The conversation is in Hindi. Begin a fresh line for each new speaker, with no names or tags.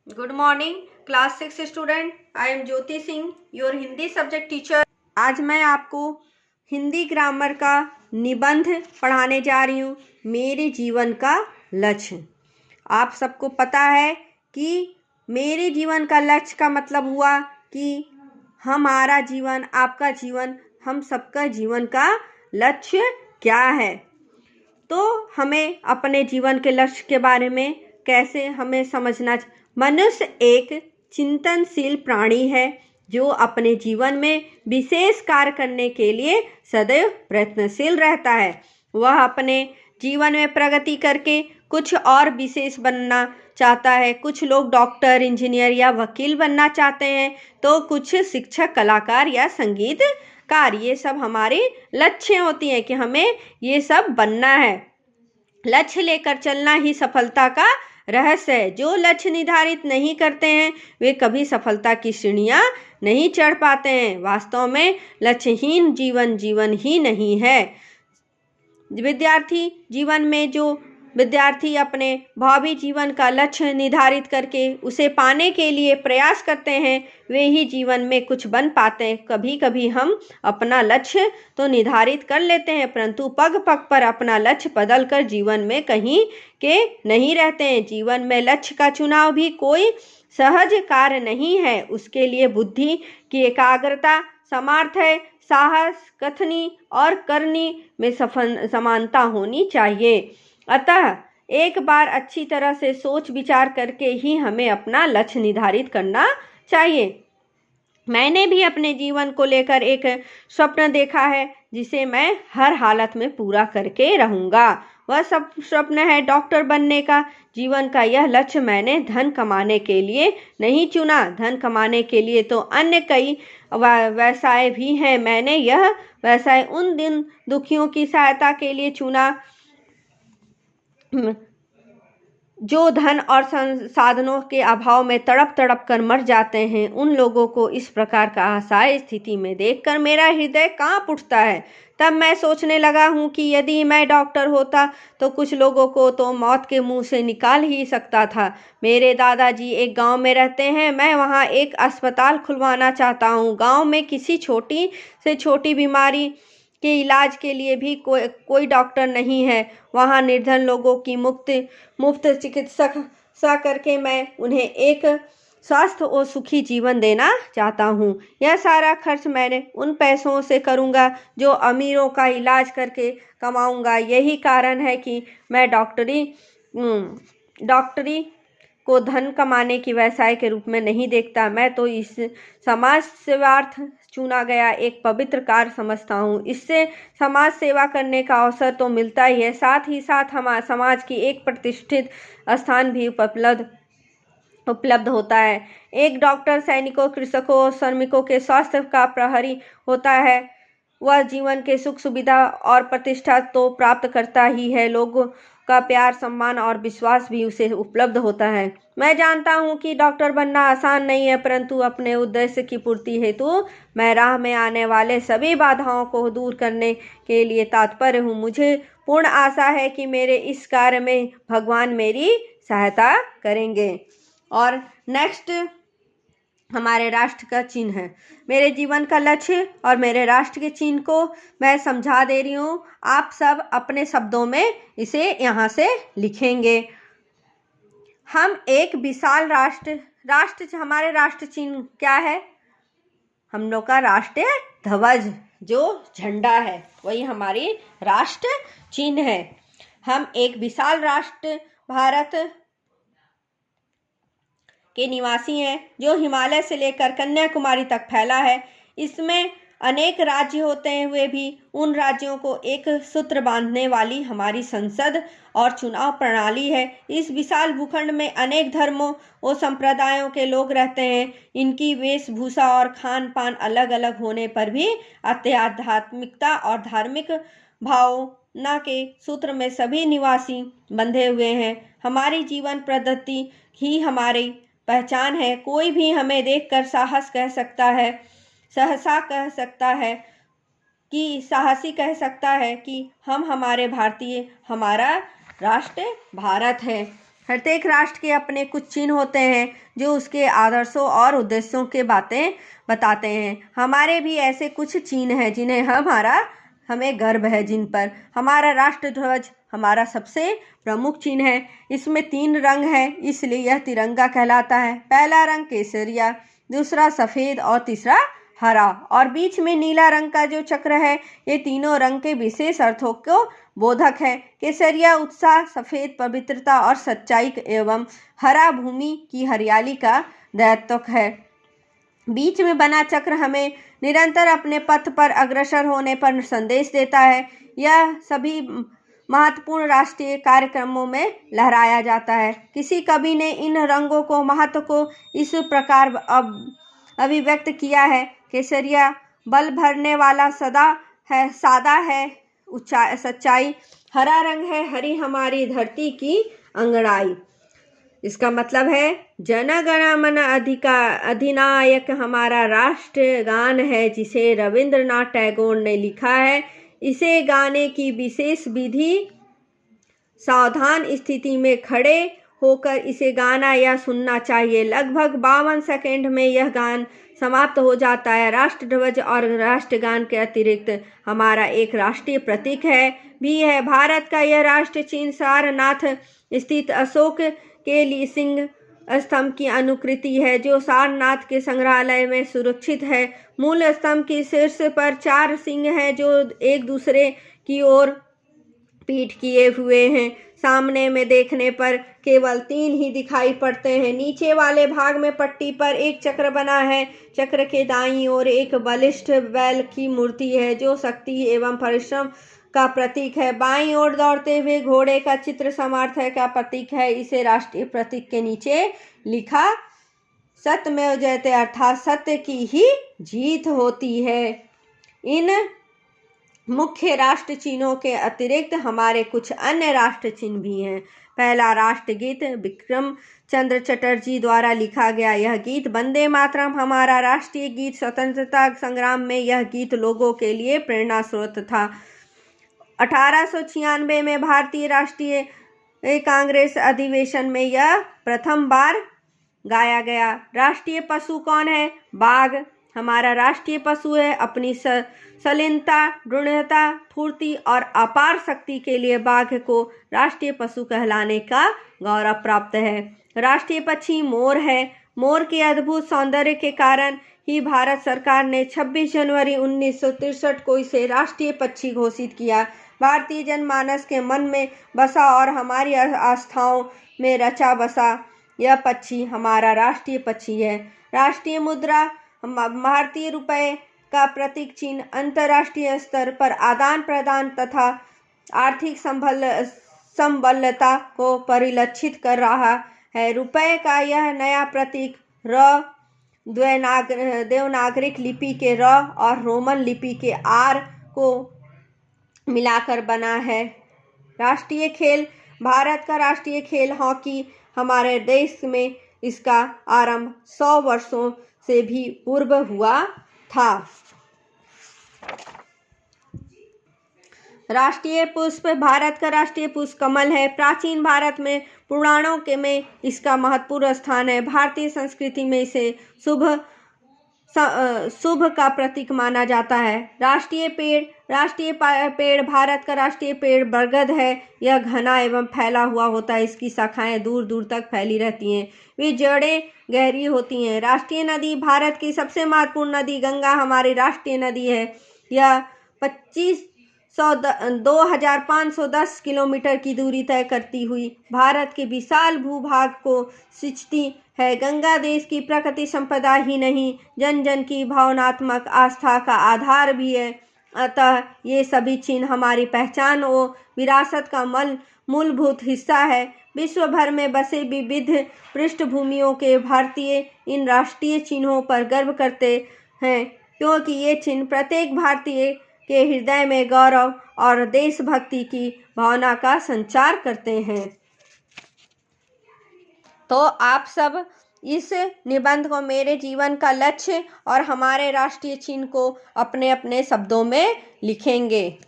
Good morning, class 6 student. I am Jyoti Singh, your Hindi subject teacher. आज मैं आपको हिंदी ग्रामर का निबंध पढ़ाने जा रही हूँ. मेरे जीवन का लक्ष्य. आप सबको पता है कि मेरे जीवन का लक्ष्य का मतलब हुआ कि हमारा जीवन, आपका जीवन, हम सबका जीवन का लक्ष्य क्या है. तो हमें अपने जीवन के लक्ष्य के बारे में कैसे हमें समझना. मनुष्य एक चिंतनशील प्राणी है जो अपने जीवन में विशेष कार्य करने के लिए सदैव प्रयत्नशील रहता है. वह अपने जीवन में प्रगति करके कुछ और विशेष बनना चाहता है. कुछ लोग डॉक्टर, इंजीनियर या वकील बनना चाहते हैं, तो कुछ शिक्षक, कलाकार या संगीतकार. ये सब हमारे लक्ष्य होती हैं कि हमें ये सब बनना है. लक्ष्य लेकर चलना ही सफलता का रहस्य है. जो लक्ष्य निर्धारित नहीं करते हैं वे कभी सफलता की सीढ़ियां नहीं चढ़ पाते हैं. वास्तव में लक्ष्यहीन जीवन जीवन ही नहीं है. विद्यार्थी जीवन में जो विद्यार्थी अपने भावी जीवन का लक्ष्य निर्धारित करके उसे पाने के लिए प्रयास करते हैं, वे ही जीवन में कुछ बन पाते हैं. कभी कभी हम अपना लक्ष्य तो निर्धारित कर लेते हैं, परंतु पग पग पर अपना लक्ष्य बदलकर जीवन में कहीं के नहीं रहते हैं. जीवन में लक्ष्य का चुनाव भी कोई सहज कार्य नहीं है. उसके लिए बुद्धि की एकाग्रता, सामर्थ्य, साहस, कथनी और करनी में समानता होनी चाहिए. अतः एक बार अच्छी तरह से सोच विचार करके ही हमें अपना लक्ष्य निर्धारित करना चाहिए. मैंने भी अपने जीवन को लेकर एक स्वप्न देखा है जिसे मैं हर हालत में पूरा करके रहूँगा. वह सब स्वप्न है डॉक्टर बनने का. जीवन का यह लक्ष्य मैंने धन कमाने के लिए नहीं चुना. धन कमाने के लिए तो अन्य कई व्यवसाय भी हैं. मैंने यह व्यवसाय उन दिन दुखियों की सहायता के लिए चुना जो धन और संसाधनों के अभाव में तड़प तड़प कर मर जाते हैं. उन लोगों को इस प्रकार का असहाय स्थिति में देखकर मेरा हृदय कांप उठता है. तब मैं सोचने लगा हूँ कि यदि मैं डॉक्टर होता तो कुछ लोगों को तो मौत के मुंह से निकाल ही सकता था. मेरे दादाजी एक गांव में रहते हैं. मैं वहां एक अस्पताल खुलवाना चाहता हूँ. गांव में किसी छोटी से छोटी बीमारी के इलाज के लिए भी कोई डॉक्टर नहीं है. वहाँ निर्धन लोगों की मुफ्त चिकित्सा करके मैं उन्हें एक स्वस्थ और सुखी जीवन देना चाहता हूँ. यह सारा खर्च मैंने उन पैसों से करूँगा जो अमीरों का इलाज करके कमाऊँगा. यही कारण है कि मैं डॉक्टरी को धन कमाने की व्यवसाय के रूप में नहीं देखता. मैं तो इस समाज सेवार्थ चुना गया एक पवित्र कार्य समझता हूँ. इससे समाज सेवा करने का अवसर तो मिलता ही है, साथ ही साथ हमारे समाज की एक प्रतिष्ठित स्थान भी उपलब्ध होता है. एक डॉक्टर सैनिकों, कृषकों और श्रमिकों के स्वास्थ्य का प्रहरी होता है. वह जीवन के सुख सुविधा और प्रतिष्ठा तो प्राप्त करता ही है, लोगों का प्यार, सम्मान और विश्वास भी उसे उपलब्ध होता है. मैं जानता हूँ कि डॉक्टर बनना आसान नहीं है, परंतु अपने उद्देश्य की पूर्ति हेतु मैं राह में आने वाले सभी बाधाओं को दूर करने के लिए तत्पर हूँ. मुझे पूर्ण आशा है कि मेरे इस कार्य में भगवान मेरी सहायता करेंगे. और नेक्स्ट हमारे राष्ट्र का चिन्ह है. मेरे जीवन का लक्ष्य और मेरे राष्ट्र के चिन्ह को मैं समझा दे रही हूँ. आप सब अपने शब्दों में इसे यहाँ से लिखेंगे. हम एक विशाल राष्ट्र हमारे राष्ट्र चिन्ह क्या है? हम लोग का राष्ट्रीय ध्वज जो झंडा है वही हमारी राष्ट्र चिन्ह है. हम एक विशाल राष्ट्र भारत के निवासी हैं जो हिमालय से लेकर कन्याकुमारी तक फैला है. इसमें अनेक राज्य होते हुए भी उन राज्यों को एक सूत्र बांधने वाली हमारी संसद और चुनाव प्रणाली है. इस विशाल भूखंड में अनेक धर्मों और संप्रदायों के लोग रहते हैं. इनकी वेशभूषा और खान पान अलग अलग होने पर भी आध्यात्मिकता और धार्मिक भावना के सूत्र में सभी निवासी बंधे हुए हैं. हमारी जीवन पद्धति ही हमारी पहचान है. कोई भी हमें देखकर साहसी कह सकता है कि हम हमारे भारतीय, हमारा राष्ट्र भारत है. प्रत्येक राष्ट्र के अपने कुछ चिन्ह होते हैं जो उसके आदर्शों और उद्देश्यों के बातें बताते हैं। हमारे भी ऐसे कुछ चिन्ह हैं जिन्हें हमें गर्व है, जिन पर हमारा राष्ट्र ध्वज हमारा सबसे प्रमुख चिन्ह है। इसमें 3 रंग हैं, इसलिए यह तिरंगा कहलाता है। पहला रंग केसरिया, दूसरा सफ़ेद और तीसरा हरा, और बीच में नीला रंग का जो चक्र है, ये तीनों रंग के विशेष अर्थों को बोधक है। केसरिया उत्साह, सफ़ेद पवित्रता और सच्चाई एवं हरा भूमि की हरियाली का द्योतक है। बीच में बना चक्र हमें निरंतर अपने पथ पर अग्रसर होने पर संदेश देता है। यह सभी महत्वपूर्ण राष्ट्रीय कार्यक्रमों में लहराया जाता है। किसी कवि ने इन रंगों को महत्व को इस प्रकार अभिव्यक्त किया है। केसरिया बल भरने वाला सादा है सच्चाई, हरा रंग है हरी हमारी धरती की अंगड़ाई। इसका मतलब है जन गण मन अधिनायक हमारा राष्ट्रगान है, जिसे रविंद्रनाथ टैगोर ने लिखा है। इसे गाने की विशेष विधि सावधान स्थिति में खड़े होकर इसे गाना या सुनना चाहिए। लगभग 52 सेकंड में यह गान समाप्त हो जाता है। राष्ट्रध्वज और राष्ट्रगान के अतिरिक्त हमारा एक राष्ट्रीय प्रतीक भी है। भारत का यह राष्ट्र चिन्ह सारनाथ स्थित अशोक के लिए सिंह स्तंभ की अनुकृति है, जो सारनाथ के संग्रहालय में सुरक्षित है। मूल स्तंभ की शीर्ष पर 4 सिंह हैं जो एक दूसरे की ओर पीठ किए हुए हैं। सामने में देखने पर केवल 3 ही दिखाई पड़ते हैं। नीचे वाले भाग में पट्टी पर एक चक्र बना है। चक्र के दाईं ओर एक बलिष्ठ बैल की मूर्ति है जो शक्ति एवं परिश्रम का प्रतीक है। बाईं ओर दौड़ते हुए घोड़े का चित्र सामर्थ्य का प्रतीक है। इसे राष्ट्रीय प्रतीक के नीचे लिखा सत्यमेव जयते, अर्थात सत्य की ही जीत होती है। इन मुख्य राष्ट्र चिन्हों के अतिरिक्त हमारे कुछ अन्य राष्ट्र चिन्ह भी हैं। पहला राष्ट्रगीत बिक्रम चंद्र चटर्जी द्वारा लिखा गया यह गीत वंदे मातरम हमारा राष्ट्रीय गीत। स्वतंत्रता संग्राम में यह गीत लोगों के लिए प्रेरणा स्रोत था। 1896 में भारतीय राष्ट्रीय कांग्रेस अधिवेशन में यह प्रथम बार गाया गया। राष्ट्रीय पशु कौन है? बाघ हमारा राष्ट्रीय पशु है। अपनी सलीनता, दृढ़ता, फुर्ती और अपार शक्ति के लिए बाघ को राष्ट्रीय पशु कहलाने का गौरव प्राप्त है। राष्ट्रीय पक्षी मोर है। मोर के अद्भुत सौंदर्य के कारण ही भारत सरकार ने 26 जनवरी 1963 को इसे राष्ट्रीय पक्षी घोषित किया। भारतीय जनमानस के मन में बसा और हमारी आस्थाओं में रचा बसा यह पक्षी हमारा राष्ट्रीय पक्षी है। राष्ट्रीय मुद्रा भारतीय रुपये का प्रतीक चिन्ह अंतर्राष्ट्रीय स्तर पर आदान प्रदान तथा आर्थिक संबलता को परिलक्षित कर रहा है। रुपये का यह नया प्रतीक देवनागरिक लिपि के र और रोमन लिपि के आर को मिलाकर बना है। राष्ट्रीय खेल भारत का राष्ट्रीय खेल हॉकी। हमारे देश में इसका आरंभ 100 वर्षों से भी पूर्व हुआ था। राष्ट्रीय पुष्प भारत का राष्ट्रीय पुष्प कमल है। प्राचीन भारत में पुराणों में इसका महत्वपूर्ण स्थान है। भारतीय संस्कृति में इसे शुभ का प्रतीक माना जाता है। राष्ट्रीय पेड़ भारत का राष्ट्रीय पेड़ बरगद है। यह घना एवं फैला हुआ होता है। इसकी शाखाएं दूर दूर तक फैली रहती हैं। वे जड़ें गहरी होती हैं। राष्ट्रीय नदी भारत की सबसे महत्वपूर्ण नदी गंगा हमारी राष्ट्रीय नदी है। यह 2510 किलोमीटर की दूरी तय करती हुई भारत के विशाल भूभाग को सिंचती है। गंगा देश की प्रकृति संपदा ही नहीं, जन जन की भावनात्मक आस्था का आधार भी है। अतः ये सभी चिन्ह हमारी पहचान और विरासत का मूलभूत हिस्सा है। विश्व भर में बसे विविध पृष्ठभूमियों के भारतीय इन राष्ट्रीय चिन्हों पर गर्व करते हैं, क्योंकि ये चिन्ह प्रत्येक भारतीय के हृदय में गौरव और देशभक्ति की भावना का संचार करते हैं। तो आप सब इस निबंध को मेरे जीवन का लक्ष्य और हमारे राष्ट्रीय चिन्ह को अपने अपने शब्दों में लिखेंगे।